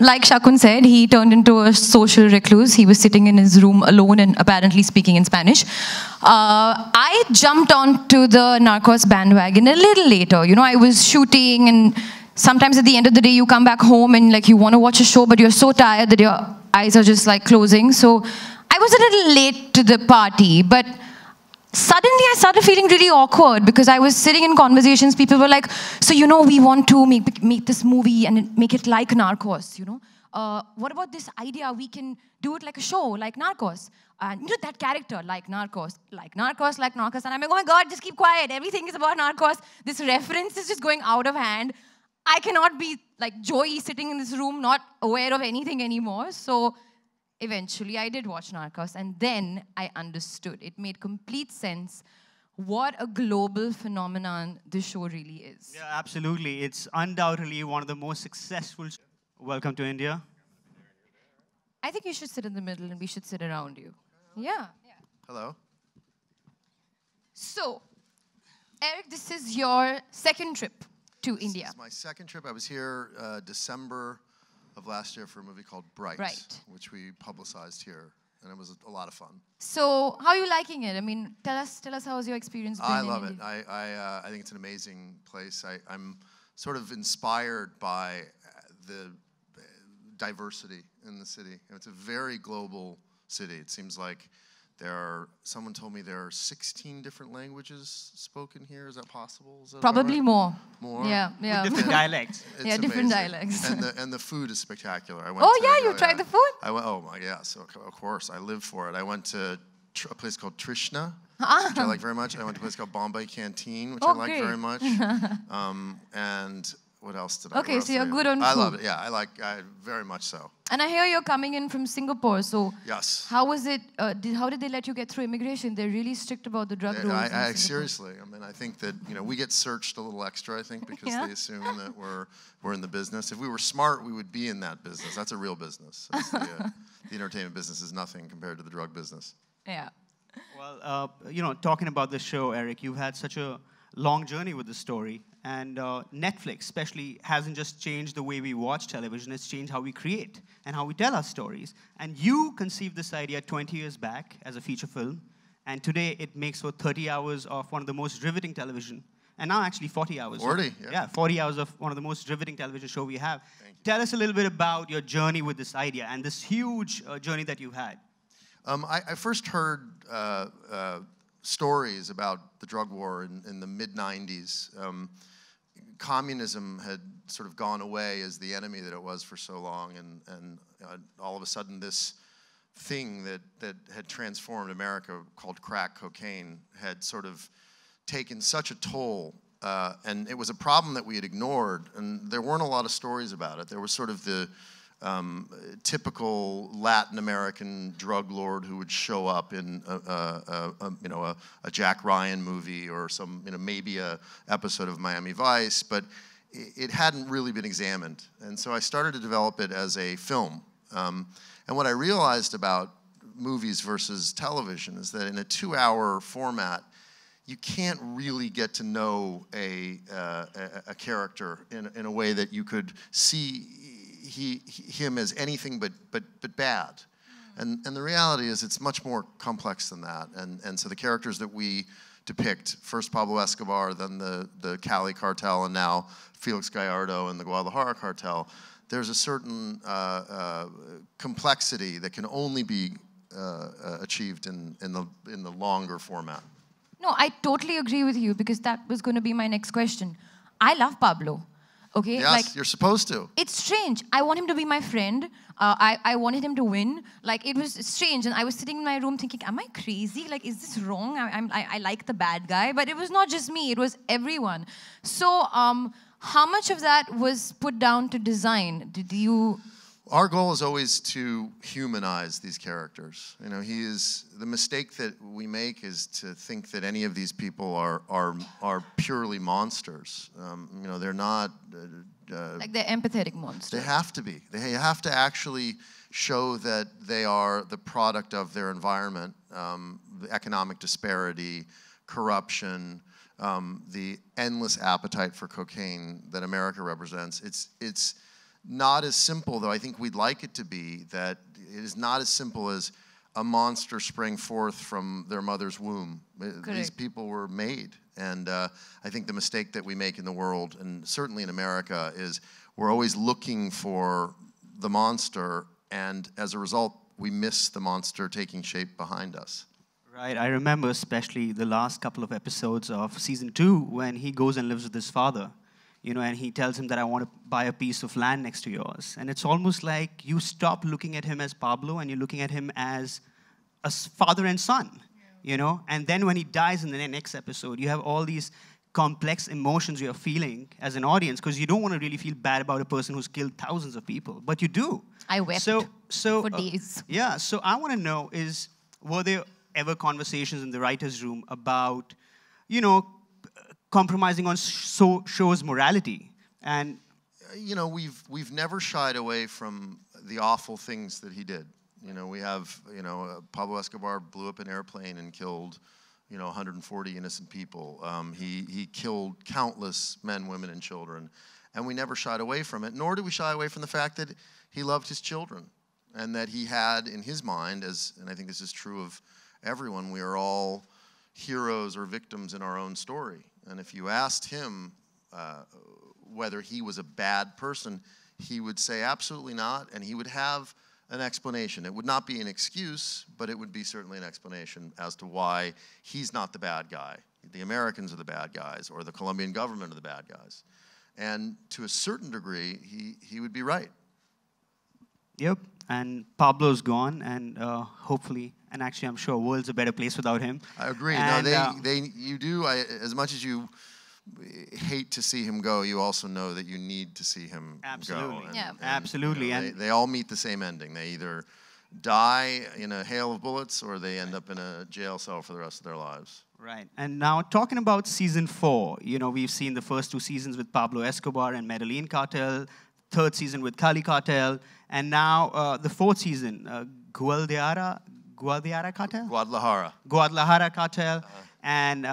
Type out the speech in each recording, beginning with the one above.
like Shakun said, he turned into a social recluse. He was sitting in his room alone and apparently speaking in Spanish. I jumped onto the Narcos bandwagon a little later. You know, I was shooting, and sometimes at the end of the day, you come back home and like you want to watch a show, but you're so tired that your eyes are just like closing. So I was a little late to the party, but suddenly I started feeling really awkward because I was sitting in conversations. People were like, so, you know, we want to make this movie and make it like Narcos, you know. What about this idea? We can do it like a show, like Narcos. And you know, that character, like Narcos, like Narcos, like Narcos. And I'm like, oh my God, just keep quiet. Everything is about Narcos. This reference is just going out of hand. I cannot be like Joey sitting in this room, not aware of anything anymore. So eventually, I did watch Narcos, and then I understood. It made complete sense what a global phenomenon this show really is. Yeah, absolutely. It's undoubtedly one of the most successful. Welcome to India. I think you should sit in the middle, and we should sit around you. Yeah. Hello. So, Eric, this is your second trip to India. This is my second trip. I was here December of last year for a movie called Bright, which we publicized here, and it was a lot of fun. So, how are you liking it? I mean, tell us how was your experience been I in love India? it. I think it's an amazing place. I'm sort of inspired by the diversity in the city. It's a very global city. It seems like someone told me there are 16 different languages spoken here. Is that possible? Is that Probably right? more. More? Yeah. Different dialects. Yeah, different dialects. And the food is spectacular. You tried the food? Oh my, yeah, so of course, I live for it. I went to a place called Trishna, which I like very much. I went to a place called Bombay Canteen, which I like very much. And what else did I Okay, so you're good on food. I love it, yeah, I very much so. And I hear you're coming in from Singapore, so yes. How was it, how did they let you get through immigration? They're really strict about the drug rules. Seriously, I mean, I think that, you know, we get searched a little extra, I think, because they assume that we're in the business. If we were smart, we would be in that business. That's a real business. The entertainment business is nothing compared to the drug business. Yeah. Well, you know, talking about this show, Eric, you've had such a long journey with the story. And Netflix especially hasn't just changed the way we watch television, it's changed how we create and how we tell our stories. And you conceived this idea 20 years back as a feature film, and today it makes for 30 hours of one of the most riveting television, and now actually 40 hours. 40, yeah. 40 hours of one of the most riveting television show we have. Tell us a little bit about your journey with this idea and this huge journey that you've had. I first heard stories about the drug war in the mid-90s. Communism had sort of gone away as the enemy that it was for so long, and all of a sudden this thing that had transformed America called crack cocaine had sort of taken such a toll, and it was a problem that we had ignored, and there weren't a lot of stories about it. There was sort of the typical Latin American drug lord who would show up in a Jack Ryan movie or some, you know, maybe a episode of Miami Vice, but it hadn't really been examined. And so I started to develop it as a film. And what I realized about movies versus television is that in a 2-hour format, you can't really get to know a character in a way that you could see him as anything but bad. And the reality is it's much more complex than that. And so the characters that we depict, first Pablo Escobar, then the Cali cartel, and now Felix Gallardo and the Guadalajara cartel, there's a certain complexity that can only be achieved in the longer format. No, I totally agree with you, because that was going to be my next question. I love Pablo. Okay, yes, like, you're supposed to. It's strange. I want him to be my friend. I wanted him to win. Like, it was strange. And I was sitting in my room thinking, am I crazy? Like, is this wrong? I like the bad guy. But it was not just me. It was everyone. So how much of that was put down to design? Did you... Our goal is always to humanize these characters. You know, the mistake that we make is to think that any of these people are purely monsters. You know, they're not. Like they're empathetic monsters. They have to be. They have to actually show that they are the product of their environment, the economic disparity, corruption, the endless appetite for cocaine that America represents. It's not as simple, though I think we'd like it to be, that it is not as simple as a monster sprang forth from their mother's womb. These people were made. And I think the mistake that we make in the world, and certainly in America, is we're always looking for the monster, and as a result, we miss the monster taking shape behind us. Right, I remember especially the last couple of episodes of season 2 when he goes and lives with his father, you know, and he tells him that I want to buy a piece of land next to yours. And it's almost like you stop looking at him as Pablo and you're looking at him as a father and son, you know. And then when he dies in the next episode, you have all these complex emotions you're feeling as an audience, because you don't want to really feel bad about a person who's killed thousands of people, but you do. I wept for days. Yeah, so I want to know is, were there ever conversations in the writer's room about, you know, compromising on show's morality? And you know, we've never shied away from the awful things that he did. You know, we have, you know, Pablo Escobar blew up an airplane and killed, you know, 140 innocent people. He killed countless men, women, and children, and we never shied away from it. Nor did we shy away from the fact that he loved his children, and that he had in his mind, and I think this is true of everyone, we are all heroes or victims in our own story. And if you asked him whether he was a bad person, he would say absolutely not, and he would have an explanation. It would not be an excuse, but it would be certainly an explanation as to why he's not the bad guy. The Americans are the bad guys, or the Colombian government are the bad guys. And to a certain degree, he would be right. Yep, and Pablo's gone, and hopefully, and actually I'm sure the world's a better place without him. I agree. And, no, you do, as much as you hate to see him go, you also know that you need to see him absolutely. go. Yeah. Absolutely. You know, they all meet the same ending. They either die in a hail of bullets or they end up in a jail cell for the rest of their lives. Right. And now talking about season 4, you know, we've seen the first 2 seasons with Pablo Escobar and Medellin cartel, 3rd season with Cali cartel, and now the 4th season, Guadalajara cartel? Guadalajara cartel. And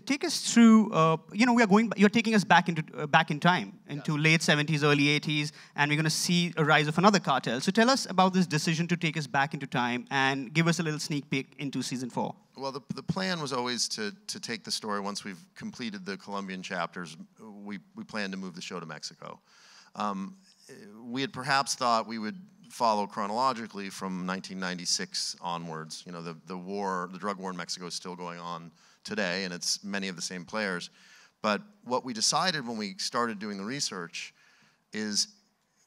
take us through, you know, you're taking us back in time, into late 70s, early 80s, and we're going to see a rise of another cartel. So tell us about this decision to take us back into time and give us a little sneak peek into season 4. Well, the plan was always to take the story, once we've completed the Colombian chapters, we planned to move the show to Mexico. We had perhaps thought we would follow chronologically from 1996 onwards. You know, the drug war in Mexico is still going on today, and it's many of the same players. But what we decided when we started doing the research is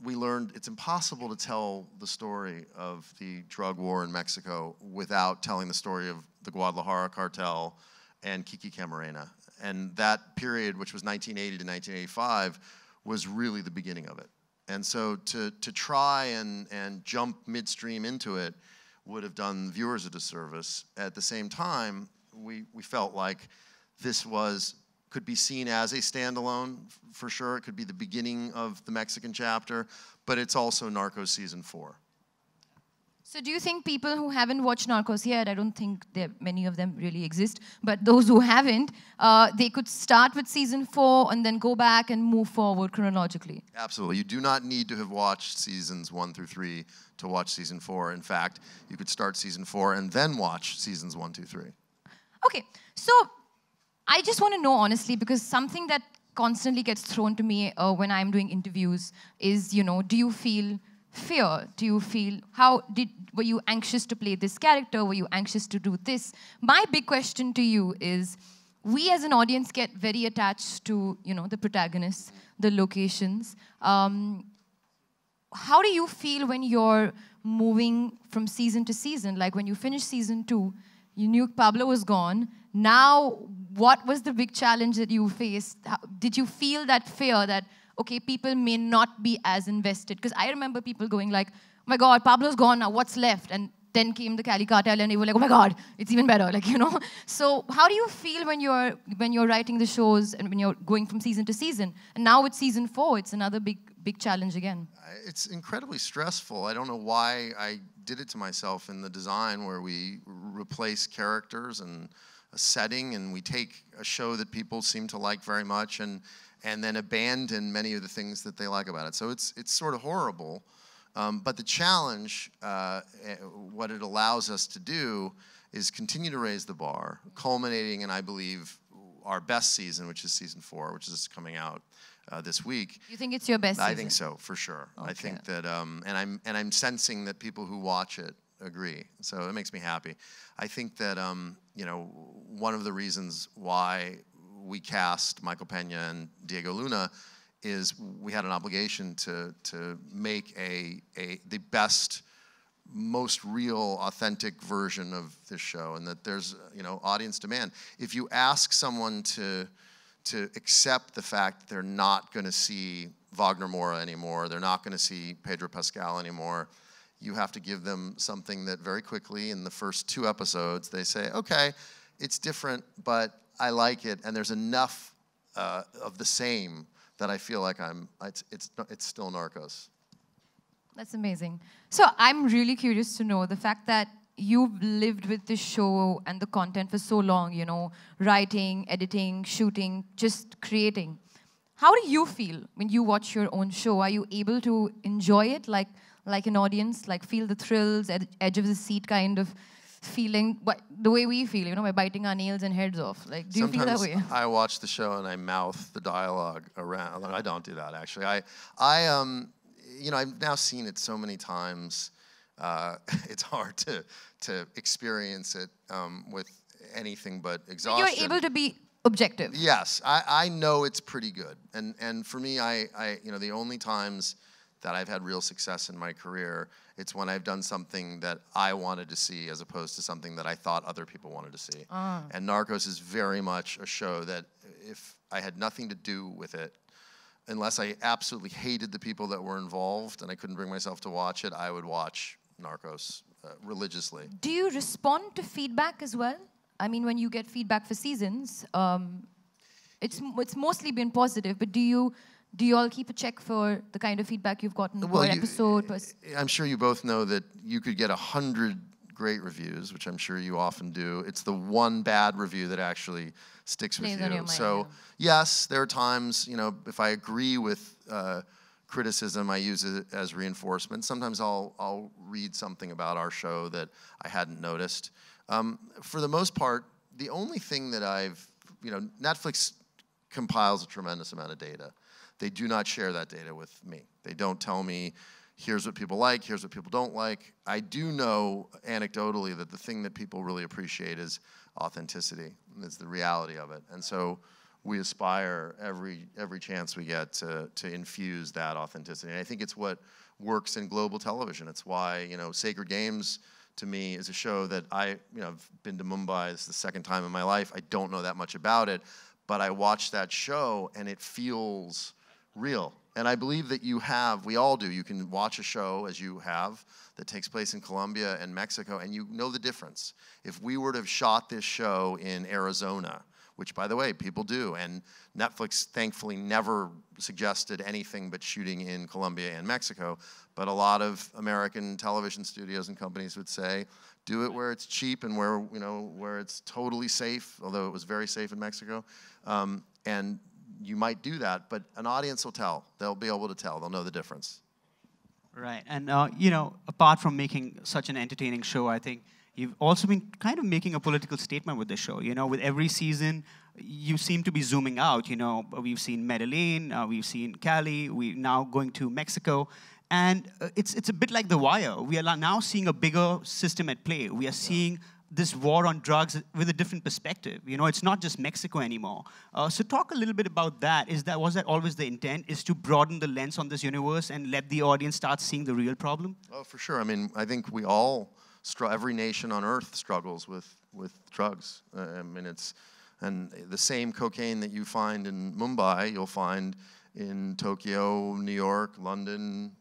we learned it's impossible to tell the story of the drug war in Mexico without telling the story of the Guadalajara cartel and Kiki Camarena. And that period, which was 1980 to 1985, was really the beginning of it. And so to try and jump midstream into it would have done viewers a disservice. At the same time, we felt like this could be seen as a standalone, for sure. It could be the beginning of the Mexican chapter, but it's also Narcos season 4. So do you think people who haven't watched Narcos yet, I don't think many of them really exist, but those who haven't, they could start with season 4 and then go back and move forward chronologically? Absolutely. You do not need to have watched seasons 1 through 3 to watch season 4. In fact, you could start season 4 and then watch seasons 1, 2, 3. Okay, so I just want to know honestly, because something that constantly gets thrown to me when I'm doing interviews is, you know, do you feel fear? Do you feel, were you anxious to play this character? Were you anxious to do this? My big question to you is, we as an audience get very attached to, you know, the protagonists, the locations. How do you feel when you're moving from season to season? Like when you finished season 2, you knew Pablo was gone. Now, what was the big challenge that you faced? Did you feel that fear that, okay, people may not be as invested? Because I remember people going like, oh my God, Pablo's gone, now what's left? And then came the Cali cartel and they were like, oh my God, it's even better, like, you know? So how do you feel when you're writing the shows and when you're going from season to season? And now with season 4, it's another big challenge again. It's incredibly stressful. I don't know why I did it to myself in the design, where we replace characters and a setting, and we take a show that people seem to like very much and and then abandon many of the things that they like about it. So it's sort of horrible. But the challenge, what it allows us to do is continue to raise the bar, culminating in, I believe, our best season, which is season 4, which is coming out this week. You think it's your best season? I think so, for sure. Okay. I think that, and I'm sensing that people who watch it agree. So it makes me happy. I think that, you know, one of the reasons why we cast Michael Peña and Diego Luna is we had an obligation to make the best, most real, authentic version of this show, and that there's, you know, audience demand. If you ask someone to accept the fact that they're not going to see Wagner Moura anymore, they're not going to see Pedro Pascal anymore, you have to give them something that very quickly in the first 2 episodes they say, okay, it's different, but I like it, and there's enough of the same that I feel like it's still Narcos. That's amazing. So I'm really curious to know the fact that you've lived with this show and the content for so long, you know, writing, editing, shooting, just creating. How do you feel when you watch your own show? Are you able to enjoy it like an audience, like feel the thrills, edge of the seat kind of feeling, the way we feel, you know, by biting our nails and heads off? Like, do you feel that way? Sometimes I watch the show and I mouth the dialogue around. I don't do that, actually. You know, I've now seen it so many times. It's hard to experience it with anything but exhaustion. You're able to be objective. Yes, I know it's pretty good. And for me, you know, the only times that I've had real success in my career, it's when I've done something that I wanted to see as opposed to something that I thought other people wanted to see. And Narcos is very much a show that if I had nothing to do with it, unless I absolutely hated the people that were involved and I couldn't bring myself to watch it, I would watch Narcos religiously. Do you respond to feedback as well? I mean, when you get feedback for seasons, it's mostly been positive, but do you all keep a check for the kind of feedback you've gotten per episode? I'm sure you both know that you could get 100 great reviews, which I'm sure you often do. It's the one bad review that actually sticks with you. So yes, there are times, you know, if I agree with criticism, I use it as reinforcement. Sometimes I'll read something about our show that I hadn't noticed. For the most part, the only thing that you know, Netflix compiles a tremendous amount of data. They do not share that data with me. They don't tell me, here's what people like, here's what people don't like. I do know anecdotally that the thing that people really appreciate is authenticity. It's the reality of it. And so we aspire every chance we get to infuse that authenticity. And I think it's what works in global television. It's why, you know, Sacred Games to me is a show that I've been to Mumbai. This is the 2nd time in my life. I don't know that much about it, but I watched that show and it feels real. And I believe that we all do. You can watch a show, as you have, that takes place in Colombia and Mexico, and you know the difference. If we were to have shot this show in Arizona, which, by the way, people do, and Netflix thankfully never suggested anything but shooting in Colombia and Mexico, but a lot of American television studios and companies would say, do it where it's cheap and where it's totally safe, although it was very safe in Mexico. And you might do that, but an audience will tell. They'll be able to tell. They'll know the difference. Right, and you know, apart from making such an entertaining show, I think you've also been kind of making a political statement with the show. You know, with every season, you seem to be zooming out. You know, we've seen Medellin, we've seen Cali, we're now going to Mexico. And it's a bit like The Wire. We are now seeing a bigger system at play. We are seeing this war on drugs with a different perspective. You know, it's not just Mexico anymore. So talk a little bit about that. Was that always the intent, is to broaden the lens on this universe and let the audience start seeing the real problem? Oh, for sure. I mean, I think we all, every nation on earth struggles with drugs. I mean, and the same cocaine that you find in Mumbai, you'll find in Tokyo, New York, London,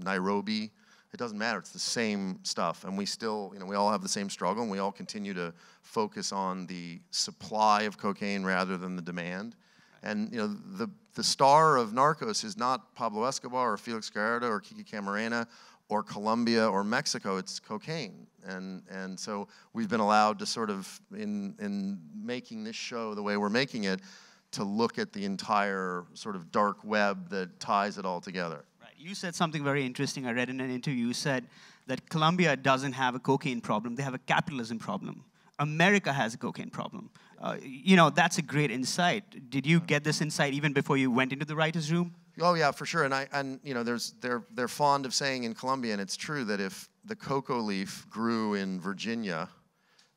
Nairobi. It doesn't matter. It's the same stuff. And we still, you know, we all have the same struggle, and we all continue to focus on the supply of cocaine rather than the demand. And, you know, the star of Narcos is not Pablo Escobar or Felix Gallardo or Kiki Camarena or Colombia or Mexico. It's cocaine. And so we've been allowed to sort of, in making this show the way we're making it, to look at the entire sort of dark web that ties it all together. Right. You said something very interesting. I read in an interview. You said that Colombia doesn't have a cocaine problem. They have a capitalism problem. America has a cocaine problem. You know, that's a great insight. Did you get this insight even before you went into the writer's room? Oh yeah, for sure. And you know, they're fond of saying in Colombia, and it's true, that if the cocoa leaf grew in Virginia,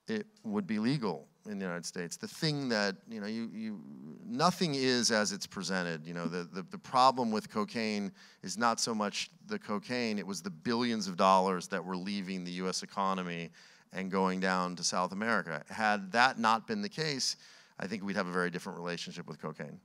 it would be legal in the United States. The thing that, you know, nothing is as it's presented. You know, the problem with cocaine is not so much the cocaine, it was the billions of dollars that were leaving the US economy and going down to South America. Had that not been the case, I think we'd have a very different relationship with cocaine.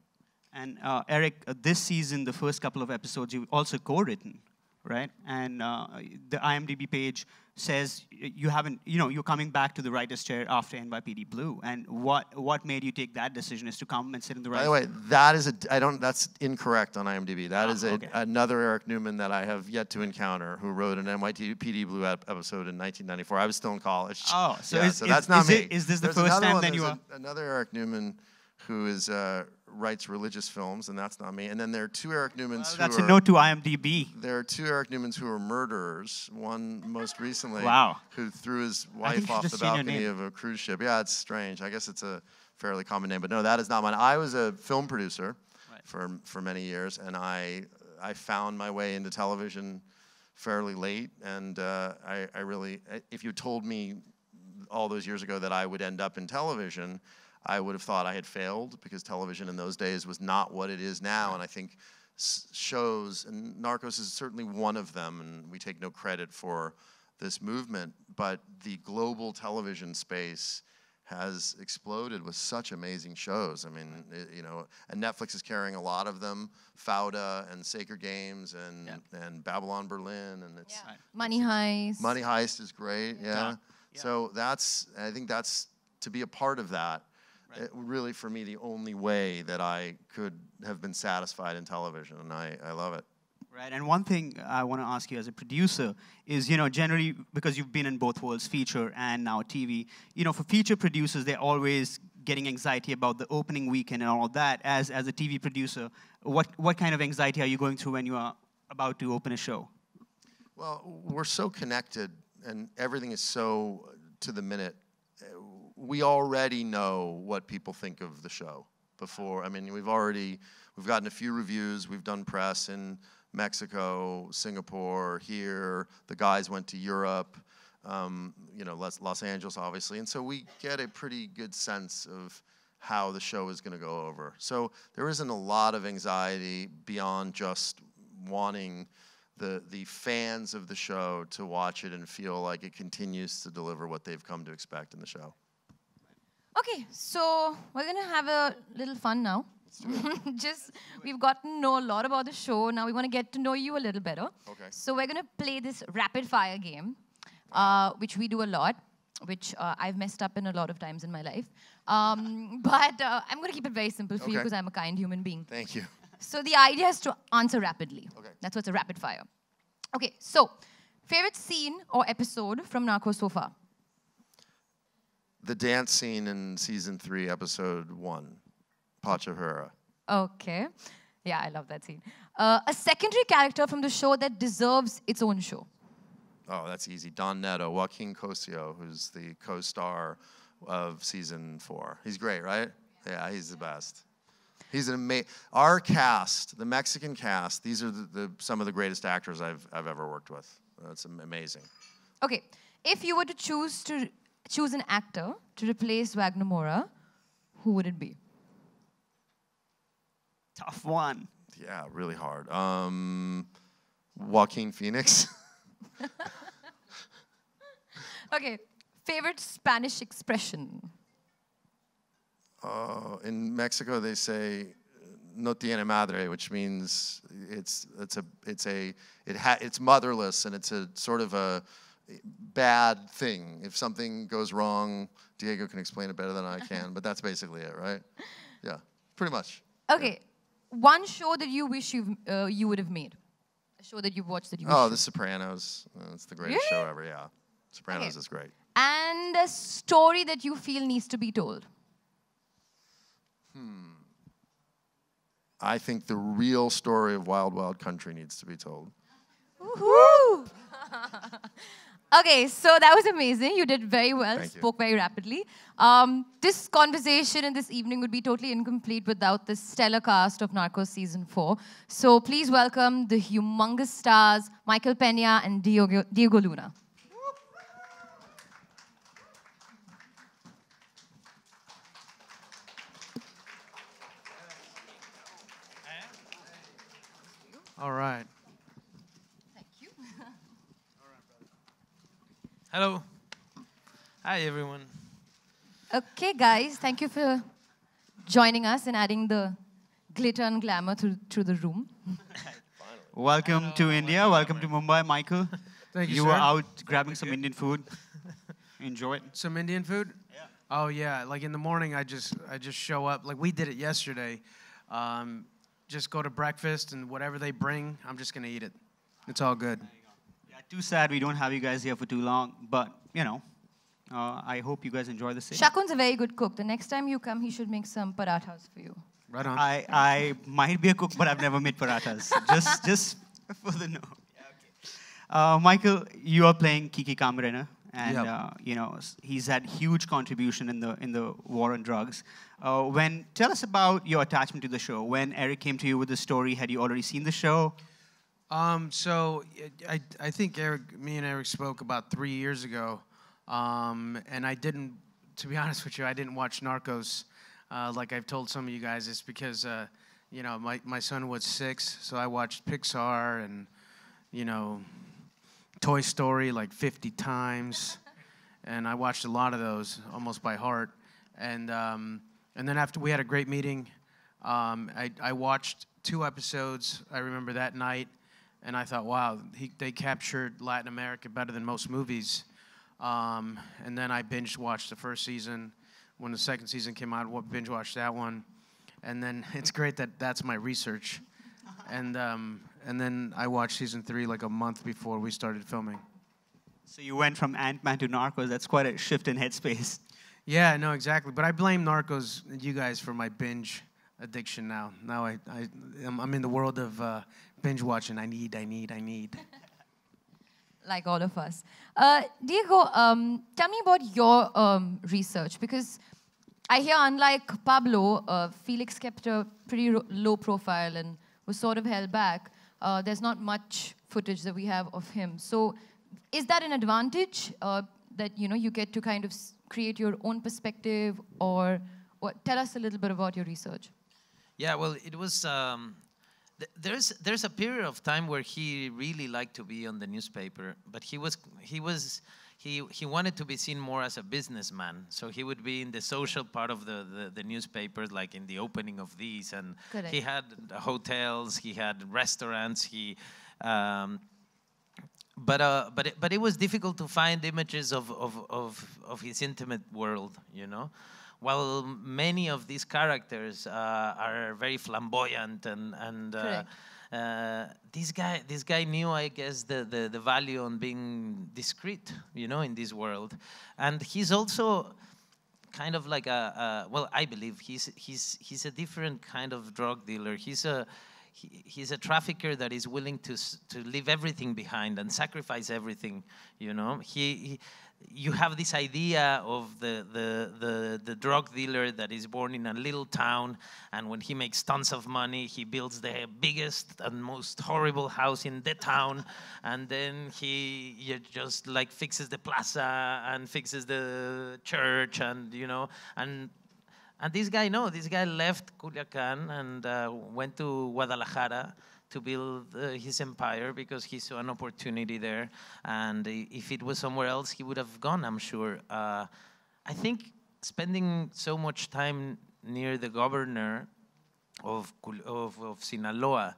And Eric, this season, the first couple of episodes, you also co-written, right? And the IMDb page says you haven't, you know, you're coming back to the writer's chair after NYPD Blue. And what made you take that decision is to come and sit in the writer's chair? By the way, that is that's incorrect on IMDb. That is another Eric Newman that I have yet to encounter, who wrote an NYPD Blue episode in 1994. I was still in college. Oh, so, yeah, so that's not me. Is this the first time that you are? Another Eric Newman who is writes religious films, and that's not me. And then there are two Eric Newmans who that's a note to IMDb. There are two Eric Newmans who are murderers. One most recently, wow, who threw his wife off the balcony of a cruise ship. Yeah, it's strange. I guess it's a fairly common name, but no, that is not mine. I was a film producer for many years, and I found my way into television fairly late. And I really, if you told me all those years ago that I would end up in television, I would have thought I had failed, because television in those days was not what it is now. And I think shows, and Narcos is certainly one of them, and we take no credit for this movement, but the global television space has exploded with such amazing shows. I mean, you know, and Netflix is carrying a lot of them, Fauda and Sacred Games and Babylon Berlin, and it's Money Heist. Money Heist is great, yeah. So I think that's, to be a part of that, it, really, for me, the only way that I could have been satisfied in television, and I love it. Right, and one thing I want to ask you as a producer is, you know, generally, because you've been in both worlds, feature and now TV, you know, for feature producers, they're always getting anxiety about the opening weekend and all of that. As a TV producer, what kind of anxiety are you going through when you are about to open a show? Well, we're so connected, and everything is so to the minute. We already know what people think of the show before. I mean, we've gotten a few reviews. We've done press in Mexico, Singapore, here. The guys went to Europe, you know, Los Angeles, obviously. And so we get a pretty good sense of how the show is going to go over. So there isn't a lot of anxiety beyond just wanting the fans of the show to watch it and feel like it continues to deliver what they've come to expect in the show. Okay, so we're going to have a little fun now. We've gotten to know a lot about the show. Now we want to get to know you a little better. Okay. So we're going to play this rapid fire game, which we do a lot, which I've messed up in a lot of times in my life. But I'm going to keep it very simple for you, because I'm a kind human being. Thank you. So the idea is to answer rapidly. Okay. That's what's a rapid fire. Okay, so favorite scene or episode from Narcos so far? The dance scene in season 3, episode 1, Pacha Herrera. Okay. Yeah, I love that scene. A secondary character from the show that deserves its own show. Oh, that's easy. Don Neto, Joaquin Cosio, who's the co-star of season 4. He's great, right? Yeah, he's the best. He's an amazing. Our cast, the Mexican cast, these are some of the greatest actors I've ever worked with. That's amazing. Okay, if you were to choose an actor to replace Wagner Moura, who would it be? Tough one. Yeah, really hard. Joaquin Phoenix. Okay, favorite Spanish expression? In Mexico, they say "no tiene madre," which means it's motherless, and it's a sort of a bad thing. If something goes wrong, Diego can explain it better than I can, but that's basically it, right? Yeah, pretty much. Okay, one show that you wish you would have made. A show that you've watched that you wish. Oh, The Sopranos. It's the greatest show ever. Yeah, Sopranos is great. And a story that you feel needs to be told. I think the real story of Wild Wild Country needs to be told. Woohoo! Okay, so that was amazing. You did very well, spoke very rapidly. This conversation and this evening would be totally incomplete without the stellar cast of Narcos Season 4. So please welcome the humongous stars, Michael Peña and Diego Luna. All right. Thank you. Hello. Hi, everyone. Okay, guys, thank you for joining us and adding the glitter and glamour through the room. Welcome to India. Welcome to Mumbai, Michael. Thank you, You sir. were out grabbing some Indian food. Enjoy it. Some Indian food? Yeah. Oh, yeah. Like in the morning, I just show up. Like we did it yesterday. Just go to breakfast, and whatever they bring, I'm just going to eat it. It's all good. Yeah, too sad we don't have you guys here for too long, but, you know, I hope you guys enjoy the city. Shakun's a very good cook. The next time you come, he should make some parathas for you. Right on. I might be a cook, but I've never made parathas. just for the know. Yeah, okay. Michael, you are playing Kiki Kamarena, and Yep. you know he's had huge contribution in the war on drugs. Tell us about your attachment to the show. When Eric came to you with the story, had you already seen the show? So I think me and Eric spoke about 3 years ago, and I didn't, to be honest with you, I didn't watch Narcos. Like I've told some of you guys, it's because you know my son was 6, so I watched Pixar and you know Toy Story like 50 times, and I watched a lot of those almost by heart. And then after we had a great meeting, I watched 2 episodes. I remember that night, and I thought, wow, they captured Latin America better than most movies. And then I binge watched the first season. When the second season came out, I binge watched that one. And then it's great that that's my research. And then I watched season 3 like a month before we started filming. So you went from Ant-Man to Narcos. That's quite a shift in headspace. Yeah, no, exactly. But I blame Narcos and you guys for my binge addiction now. Now I'm in the world of binge watching. I need. Like all of us. Diego, tell me about your research, because I hear, unlike Pablo, Felix kept a pretty low profile and was sort of held back. There's not much footage that we have of him. So is that an advantage that you get to kind of create your own perspective, or tell us a little bit about your research? Yeah, well, it was. There's a period of time where he really liked to be on the newspaper, but he wanted to be seen more as a businessman. So he would be in the social part of the newspapers, like in the opening of these, and Correct. He had hotels, he had restaurants, but it was difficult to find images of his intimate world, While many of these characters are very flamboyant and this guy knew, I guess, the value on being discreet, in this world, and he's also kind of like I believe he's a different kind of drug dealer. He's a trafficker that is willing to leave everything behind and sacrifice everything. You have this idea of the drug dealer that is born in a little town, and when he makes tons of money, he builds the biggest and most horrible house in the town, and then he just like fixes the plaza and fixes the church, and And this guy left Culiacan and went to Guadalajara to build his empire because he saw an opportunity there. And if it was somewhere else, he would have gone, I'm sure. I think spending so much time near the governor of Sinaloa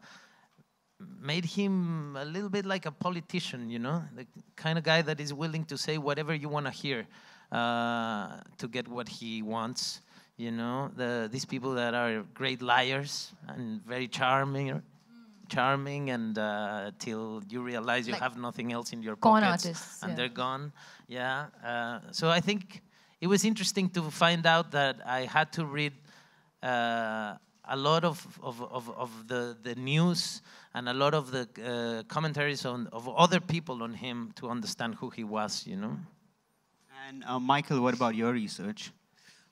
made him a little bit like a politician, the kind of guy that is willing to say whatever you want to hear to get what he wants. These people that are great liars and very charming, and till you realize you have nothing else in your con pockets, artists, and yeah. they're gone. Yeah. So I think it was interesting to find out that I had to read a lot of the news and a lot of the commentaries of other people on him to understand who he was, you know. And Michael, what about your research?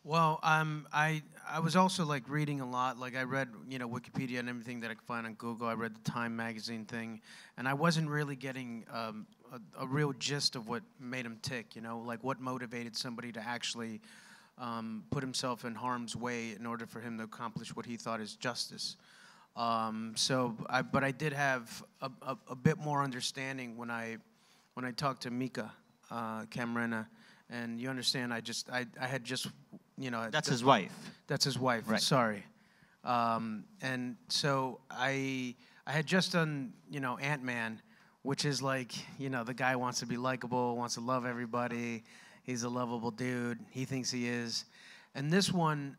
Well, I was also like reading a lot. Like I read, you know, Wikipedia and everything that I could find on Google. I read the Time magazine thing, and I wasn't really getting a real gist of what made him tick. You know, like what motivated somebody to actually put himself in harm's way in order for him to accomplish what he thought is justice. But I did have a bit more understanding when I talked to Mika Camarena. And you understand, I had just, you know. That's his wife. That's his wife, right. Sorry. And so I had just done, you know, Ant-Man, which is like, you know, the guy wants to be likable, wants to love everybody. He's a lovable dude. He thinks he is. And this one,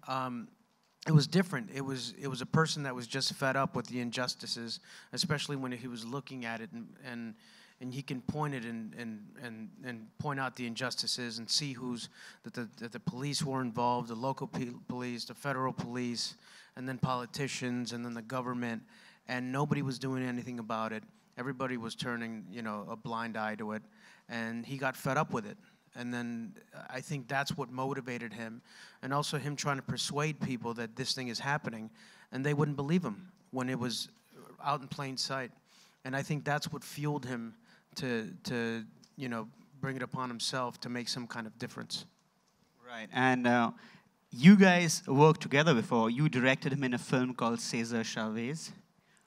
it was different. It was a person that was just fed up with the injustices, especially when he was looking at it and he can point it and point out the injustices and see that the police were involved, the local police, the federal police, and then politicians, and then the government, and nobody was doing anything about it. Everybody was turning, you know, a blind eye to it, and he got fed up with it. And then I think that's what motivated him, and also him trying to persuade people that this thing is happening, and they wouldn't believe him when it was out in plain sight. And I think that's what fueled him to you know, bring it upon himself to make some kind of difference. Right, and you guys worked together before. You directed him in a film called Cesar Chavez.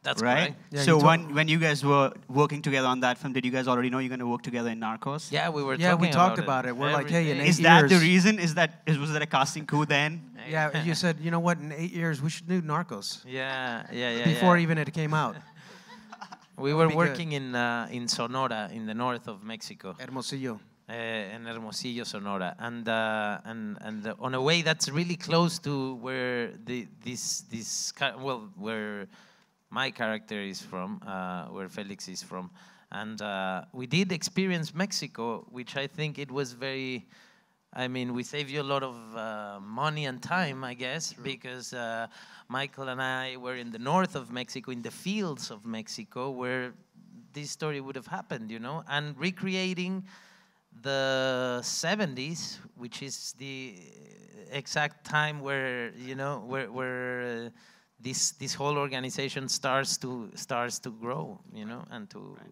That's right. correct. Yeah, So when you guys were working together on that film, did you guys already know you're going to work together in Narcos? Yeah, we were. Yeah, talking we talked about it. We're like, hey, in 8 Is years. that the reason? Was that a casting coup then? Yeah, you said, you know what? In 8 years, we should do Narcos. Yeah. Before even it came out. We were working in Sonora, in the north of Mexico. Hermosillo. In Hermosillo, Sonora, and on a way that's really close to where where my character is from, where Felix is from, and we did experience Mexico, which I think it was very. I mean, we saved you a lot of money and time, I guess, because Michael and I were in the north of Mexico, in the fields of Mexico, where this story would have happened, you know, and recreating the 70s, which is the exact time where, you know, where this whole organization starts to grow, you know, and to. Right.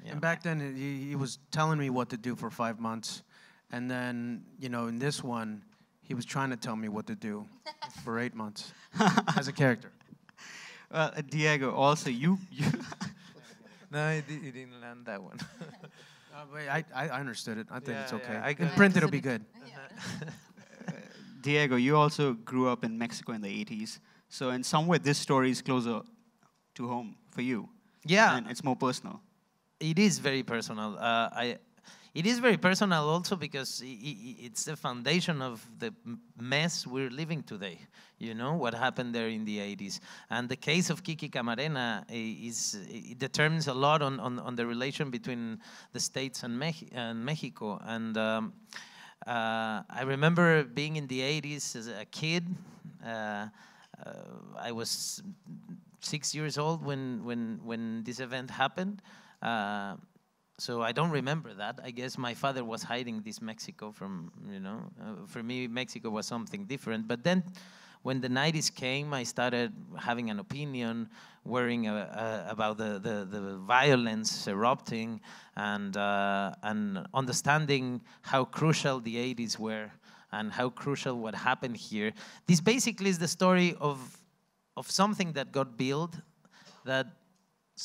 Yeah. And back then, he was telling me what to do for 5 months. And then, you know, in this one, he was trying to tell me what to do for 8 months as a character. Diego, also you No, he didn't land that one. I understood it. I think it's okay. I In print, it'll be good. Diego, you also grew up in Mexico in the 80s. So in some way, this story is closer to home for you. Yeah. And it's more personal. It is very personal. It is very personal also because it's the foundation of the mess we're living today. You know, what happened there in the 80s. And the case of Kiki Camarena it determines a lot on the relation between the States and Mexico. And I remember being in the 80s as a kid. I was 6 years old when this event happened. So I don't remember that. I guess my father was hiding this Mexico from, you know, for me, Mexico was something different. But then when the 90s came, I started having an opinion, worrying about the violence erupting and understanding how crucial the 80s were and how crucial what happened here. This basically is the story of something that got built that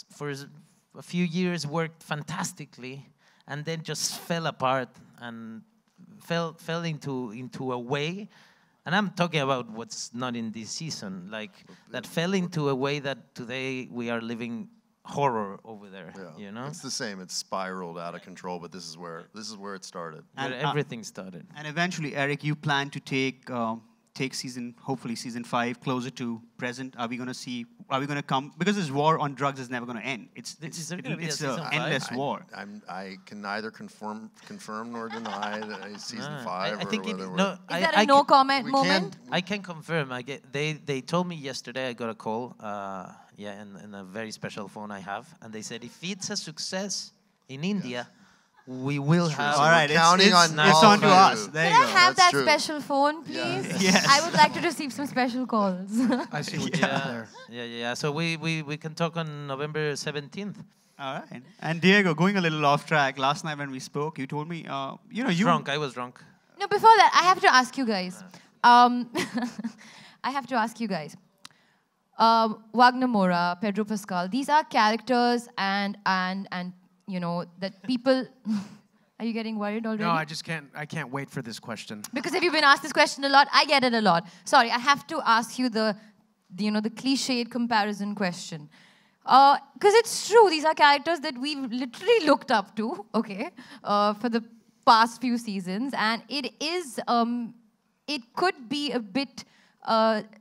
for a few years worked fantastically and then just fell apart and fell into a way, and I'm talking about what's not in this season, like that fell into a way that today we are living horror over there. Yeah. You know, It's the same. It's spiraled out of control, but this is where it started. where everything started. And eventually, Eric, you plan to take hopefully season 5 closer to present. Are we going to see are we going to come? Because this war on drugs is never going to end. It's there gonna be a an season 5? endless war. I can neither confirm nor deny that it's season 5 I think or whether no. Is that a no comment we moment? I can confirm. They told me yesterday. I got a call. In a very special phone I have, and they said if it's a success in India, we will have. So All right, we're counting on it's all on to of us. you. There Can you I go. have That's that true. special phone, please? Yes. I would like to receive some special calls. I see what you did there. Yeah. So we can talk on November 17th. All right. And Diego, going a little off track, last night when we spoke, you told me, you Drunk. I was drunk. No, before that, I have to ask you guys. I have to ask you guys. Wagner Moura, Pedro Pascal, these are characters and you know, that people... Are you getting worried already? No, I can't wait for this question. Because if you've been asked this question a lot, I get it a lot. Sorry, I have to ask you the cliched comparison question. Because it's true, these are characters that we've literally looked up to, okay, for the past few seasons. And it is, it could be a bit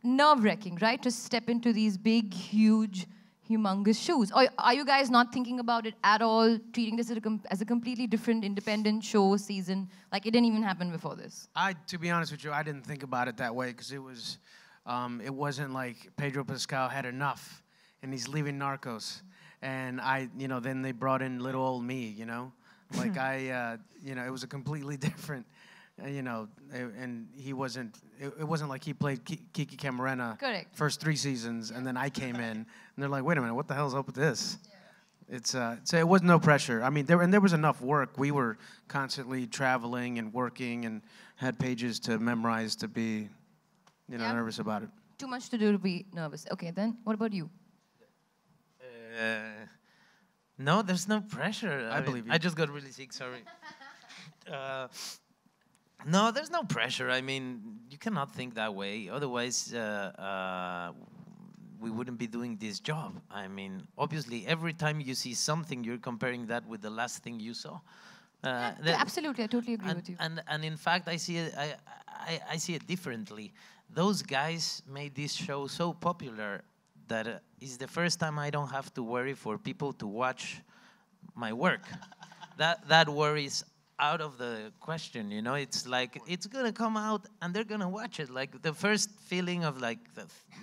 nerve-wracking, right? To step into these big, huge, humongous shoes. Or are you guys not thinking about it at all, treating this as a completely different independent show season? Like it didn't even happen before this. To be honest with you, I didn't think about it that way because it wasn't like Pedro Pascal had enough and he's leaving Narcos. And then they brought in little old me, you know? Like it was a completely different, and he wasn't, it wasn't like he played Kiki Camarena Correct. first 3 seasons and then I came in and they're like, wait a minute, what the hell's up with this? Yeah. So it was no pressure. I mean, there was enough work. We were constantly traveling and working and had pages to memorize to be, nervous about it. Too much to do to be nervous. Okay, then what about you? No, there's no pressure. I believe you. I just got really sick, sorry. No, there's no pressure. I mean, you cannot think that way. Otherwise, we wouldn't be doing this job. I mean, obviously, every time you see something, you're comparing that with the last thing you saw. Absolutely, I totally agree with you. And in fact, I see it differently. Those guys made this show so popular that it's the first time I don't have to worry for people to watch my work. That worry is out of the question, you know? It's like, it's gonna come out and they're gonna watch it. Like the first feeling of like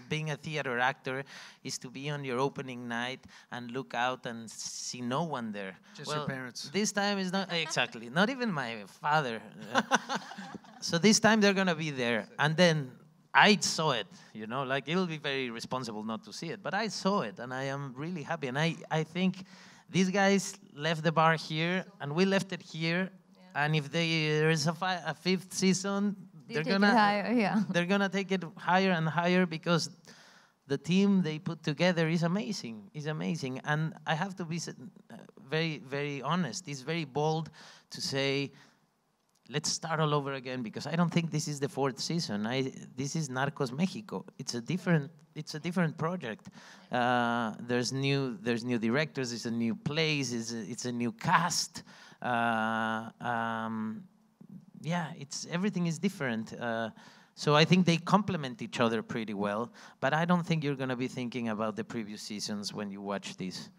being a theater actor is to be on your opening night and look out and see no one there. Just your parents. This time is not, exactly, not even my father. So this time they're gonna be there. And then I saw it, you know, like it'll be very responsible not to see it, but I saw it and I am really happy. And I think these guys left the bar here and we left it here. Yeah. And if there is a 5th season, they're gonna take it higher and higher because the team they put together is amazing. It's amazing. And I have to be very, very honest. It's very bold to say, let's start all over again because I don't think this is the 4th season. This is Narcos Mexico. It's a different project. There's new directors. It's a new place. It's a new cast. Everything is different. So I think they complement each other pretty well. But I don't think you're going to be thinking about the previous seasons when you watch this.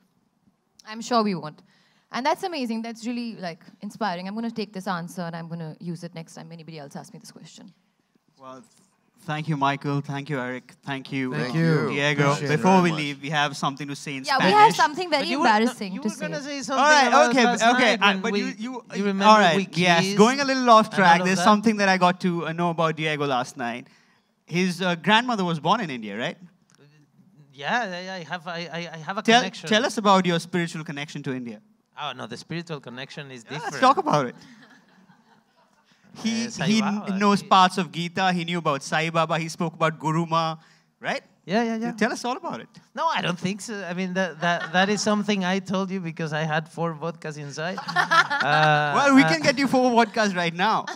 I'm sure we won't. And that's amazing. That's really like inspiring. I'm going to take this answer and I'm going to use it next time anybody else asks me this question. Well, thank you, Michael. Thank you, Eric. Thank you, Diego. Appreciate it Before we very leave, we have something to say in Yeah, Spanish. we have something very embarrassing you to were say. going to say something All right, about okay, last okay. night But when you remember all right, we yes. kissed Going a little off and track, all of there's that? something that I got to know about Diego last night. His grandmother was born in India, right? Yeah, I have a Tell connection. us about your spiritual connection to India. Oh, no, the spiritual connection is different. Let's talk about it. He Sai Baba, knows parts of Gita. He knew about Sai Baba. He spoke about Guru Ma, right? Yeah. Tell us all about it. No, I don't think so. I mean, that is something I told you because I had 4 vodkas inside. Well, we can get you 4 vodkas right now.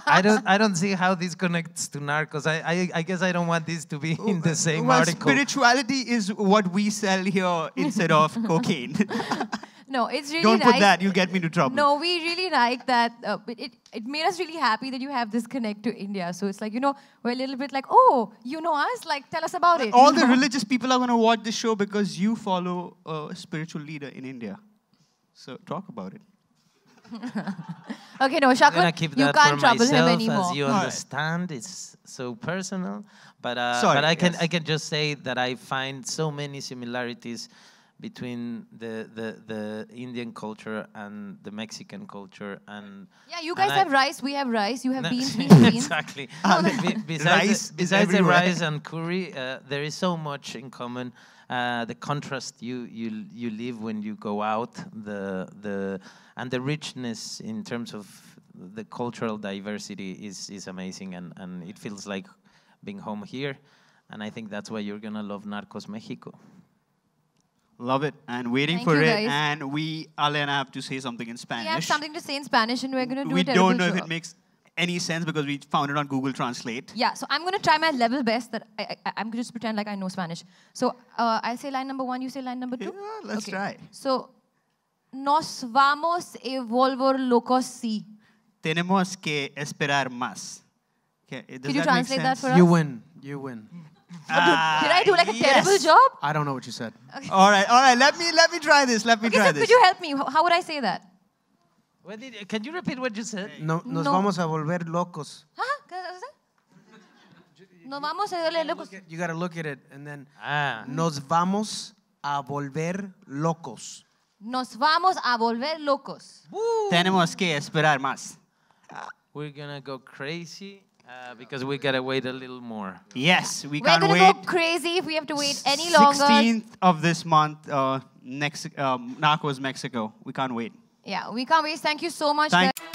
I don't see how this connects to Narcos. I guess I don't want this to be in the same Well, article. spirituality is what we sell here instead of cocaine. No, it's really Don't nice. put that, you'll get me into trouble. No, we really like that. It made us really happy that you have this connect to India. So it's like, you know, we're a little bit like, oh, you know us? Like, tell us about it. All the religious people are going to watch this show because you follow a spiritual leader in India. So talk about it. Okay, no, I'm gonna Shakun, keep you that can't for trouble him myself, anymore. as you All right. understand. It's so personal, but Sorry, I can yes. just say that I find so many similarities between the Indian culture and the Mexican culture, and Yeah, you guys and have rice, we have rice. You have No, beans, we have beans. exactly. Rice is Besides the everywhere. rice and curry, there is so much in common. The contrast you live when you go out, and the richness in terms of the cultural diversity is amazing, and it feels like being home here. And I think that's why you're gonna love Narcos Mexico. Love it. And waiting Thank for you, it. guys. And Alia and I have to say something in Spanish. We have something to say in Spanish and we're going to do We a terrible don't know if job. it makes any sense because we found it on Google Translate. Yeah, so I'm going to try my level best that I'm going to just pretend like I know Spanish. So I'll say line number 1, you say line number 2? Yeah, let's try. So, nos vamos a volver locos si. Tenemos que esperar más. Okay, does Could you that make translate that sense? for You us? win. You win. Did I do like a terrible yes. job? I don't know what you said. All right. Let me try this. Let me Okay, try so this. could you help me? How would I say that? Can you repeat what you said? No, nos No. vamos a volver locos. Huh? Nos vamos a volver locos. You got to look at it and then Ah. nos vamos a volver locos. Nos vamos a volver locos. Tenemos que esperar más. We're gonna go crazy because we gotta wait a little more. Yes, we We're can't going to wait. go crazy if we have to wait any longer. 16th of this month, Narcos Mexico. We can't wait. Yeah, we can't wait. Thank you so much. Thank guys.